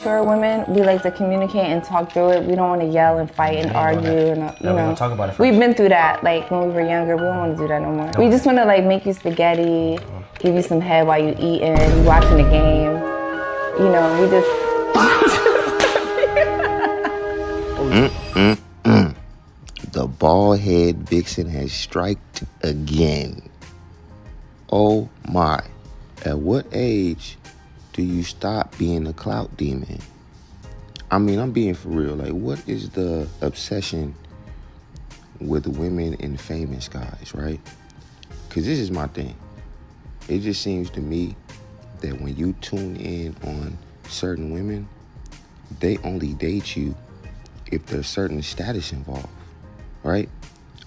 Sure, women, we like to communicate and talk through it. We don't want to yell and fight and argue. And, we don't talk about it first. We've been through that. Like when we were younger, we don't want to do that no more. We just want to like make you spaghetti, give you some head while you eating, you watching the game. You know, we just. The bald head vixen has striked again. Oh my. At what age do you stop being a clout demon? I mean, I'm being for real. Like, what is the obsession with women and famous guys, right? Because this is my thing. It just seems to me that when you tune in on certain women, they only date you if there's certain status involved, right?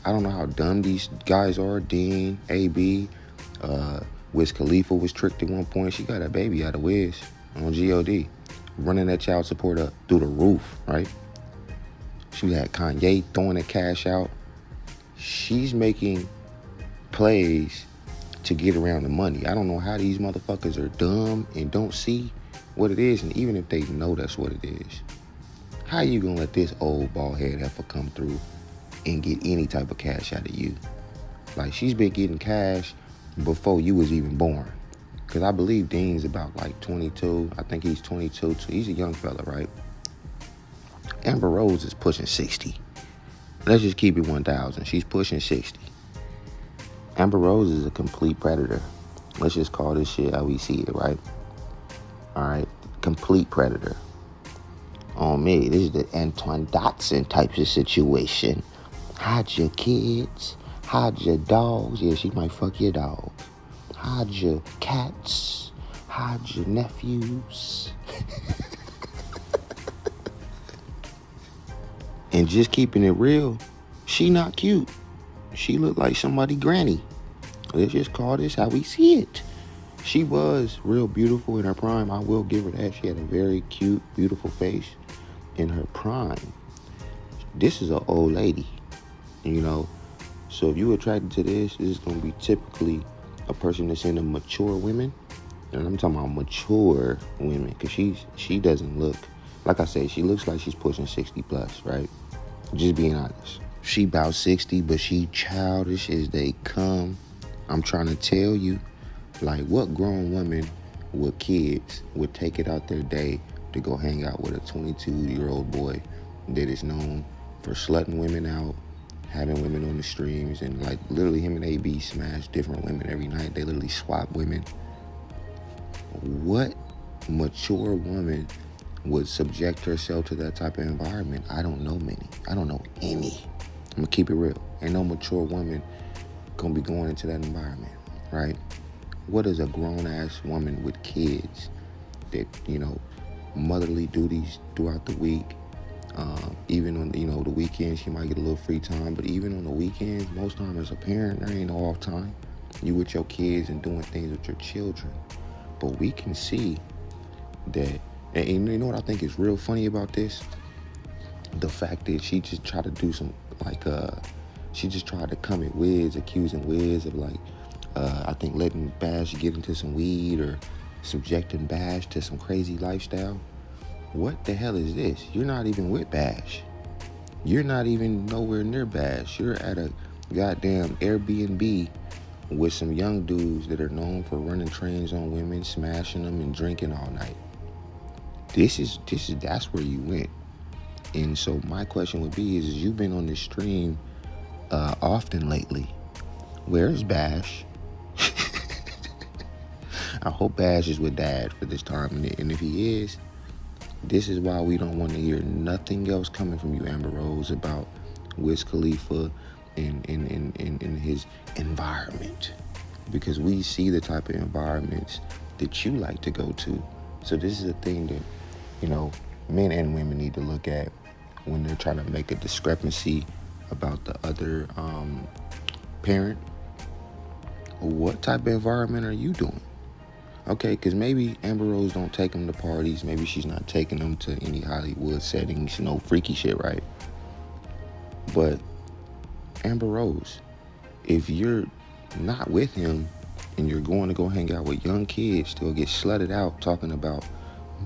I don't know how dumb these guys are. Dean, AB, Wiz Khalifa was tricked at one point. She got a baby out of Wiz on G.O.D. running that child support up through the roof, right? She had Kanye throwing that cash out. She's making plays to get around the money. I don't know how these motherfuckers are dumb and don't see what it is. And even if they know that's what it is, how you gonna let this old bald head heifer come through and get any type of cash out of you? Like, she's been getting cash before you was even born. Because I believe Dean's about like 22. I think he's 22 too. He's a young fella, right? Amber Rose is pushing 60. Let's just keep it 1,000. She's pushing 60. Amber Rose is a complete predator. Let's just call this shit how we see it, right? All right, complete predator. On me, this is the Antoine Dotson type of situation. Hide your kids. Hide your dogs. Yeah, she might fuck your dog. Hide your cats. Hide your nephews. And just keeping it real, she not cute. She look like somebody granny. Let's just call this how we see it. She was real beautiful in her prime. I will give her that. She had a very cute, beautiful face in her prime. This is an old lady, you know. So if you're attracted to this is going to be typically a person that's into mature women. And I'm talking about mature women, because she doesn't look, like I said, she looks like she's pushing 60 plus, right? Just being honest. She about 60, but she childish as they come. I'm trying to tell you, like, what grown woman with kids would take it out their day to go hang out with a 22-year-old boy that is known for slutting women out, having women on the streams, and like literally him and AB smash different women every night. They literally swap women. What mature woman would subject herself to that type of environment? I don't know many. I don't know any. I'm gonna keep it real. Ain't no mature woman gonna be going into that environment, right? What is a grown-ass woman with kids that, you know, motherly duties throughout the week, even on, you know, the weekends, she might get a little free time, but even on the weekends, most times as a parent, there ain't no off time. You with your kids and doing things with your children. But we can see that, and you know what I think is real funny about this? The fact that she just tried to do some, like, she just tried to come at Wiz, accusing Wiz of, like, I think letting Bash get into some weed or subjecting Bash to some crazy lifestyle. What the hell is this? You're not even with Bash. You're not even nowhere near Bash. You're at a goddamn Airbnb with some young dudes that are known for running trains on women, smashing them, and drinking all night. That's where you went. And so my question would be is you've been on this stream often lately. Where's Bash? I hope Bash is with Dad for this time. And if he is, this is why we don't want to hear nothing else coming from you, Amber Rose, about Wiz Khalifa and his environment. Because we see the type of environments that you like to go to. So this is a thing that, you know, men and women need to look at when they're trying to make a discrepancy about the other parent. What type of environment are you doing? Okay, because maybe Amber Rose don't take them to parties. Maybe she's not taking them to any Hollywood settings, no freaky shit, right? But Amber Rose, if you're not with him and you're going to go hang out with young kids, they'll get slutted out talking about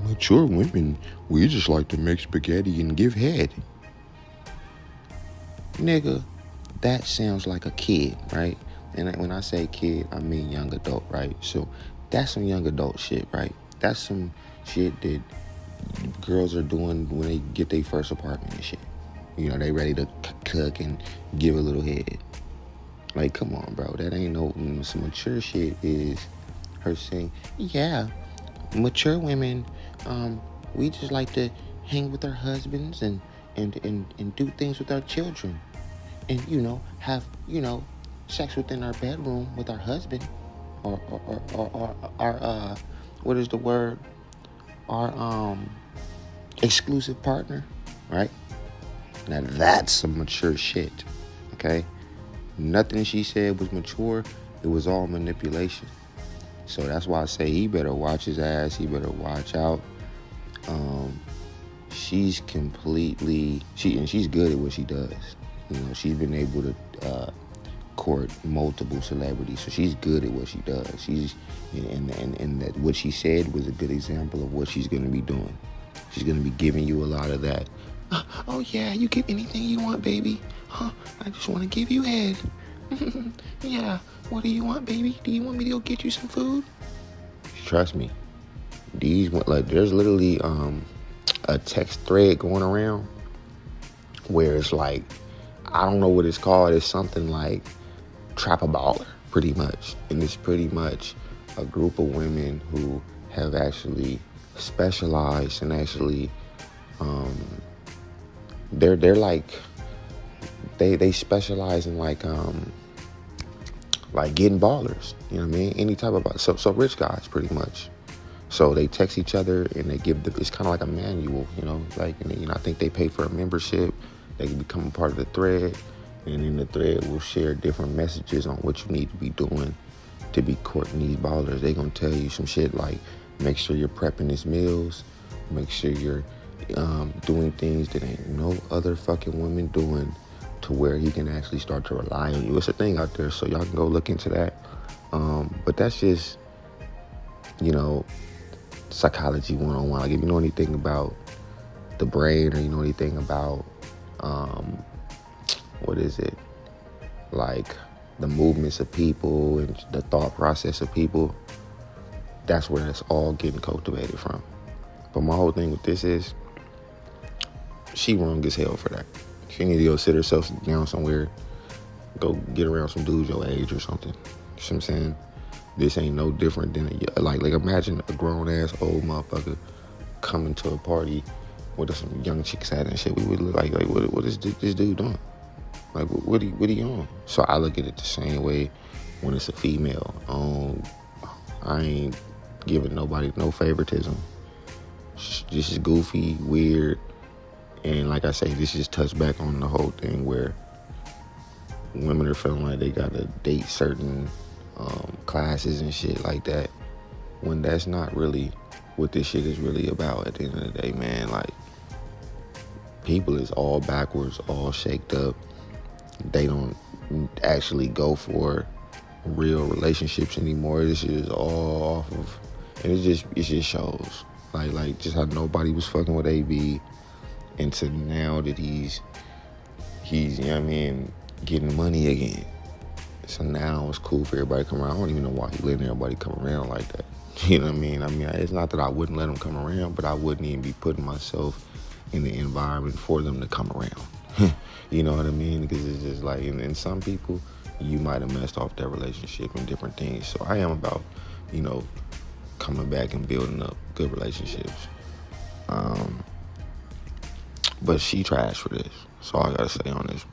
Mature women, we just like to make spaghetti and give head. Nigga, that sounds like a kid, right? And when I say kid, I mean young adult, right? So that's some young adult shit, right? That's some shit that girls are doing when they get their first apartment and shit. You know, they ready to cook and give a little head. Like, come on, bro. That ain't no... Some mature shit is her saying, yeah, mature women, we just like to hang with our husbands and do things with our children. And, you know, have, you know, sex within our bedroom with our husband. Or our, what is the word? Our, exclusive partner, right? Now that's some mature shit, okay? Nothing she said was mature. It was all manipulation. So that's why I say he better watch his ass. He better watch out. She's completely... She's good at what she does. You know, she's been able to court multiple celebrities, so she's good at what she does. She's... And that what she said was a good example of what she's going to be doing. She's going to be giving you a lot of that. Oh, yeah, you get anything you want, baby. Huh? I just want to give you head. Yeah, what do you want, baby? Do you want me to go get you some food? Trust me. There's literally a text thread going around where it's like, I don't know what it's called. It's something like Trap a Baller, pretty much. And it's pretty much a group of women who have actually specialized and actually... They're like they specialize in like getting ballers, you know what I mean? Any type of so rich guys pretty much. So they text each other and they give it's kind of like a manual, you know, like, you know, I think they pay for a membership. They can become a part of the thread, and in the thread will share different messages on what you need to be doing to be courting these ballers. They gonna tell you some shit like, make sure you're prepping his meals, make sure you're doing things that ain't no other fucking woman doing, to where he can actually start to rely on you. It's a thing out there, so y'all can go look into that. But that's just, you know, psychology 101. Like, if you know anything about the brain, or you know anything about, what is it? Like, the movements of people and the thought process of people, that's where it's all getting cultivated from. But my whole thing with this is, she wrong as hell for that. She need to go sit herself down somewhere, go get around some dudes your age or something. You know what I'm saying? This ain't no different than like imagine a grown ass old motherfucker coming to a party with some young chicks at and shit. We would look like what is this dude doing? Like, what he on? So I look at it the same way when it's a female. I ain't giving nobody no favoritism. This is goofy, weird. And like I say, this just touched back on the whole thing where women are feeling like they gotta date certain classes and shit like that, when that's not really what this shit is really about at the end of the day, man. Like, people is all backwards, all shaked up. They don't actually go for real relationships anymore. This shit is all off of, and it just shows. Like just how nobody was fucking with AB, until now that he's you know what I mean, getting money again. So now it's cool for everybody to come around. I don't even know why he letting everybody come around like that. You know what I mean? It's not that I wouldn't let them come around, but I wouldn't even be putting myself in the environment for them to come around. You know what I mean? Because it's just like, and some people, you might have messed off their relationship and different things. So I am about, you know, coming back and building up good relationships. But she trash for this. That's all I gotta say on this.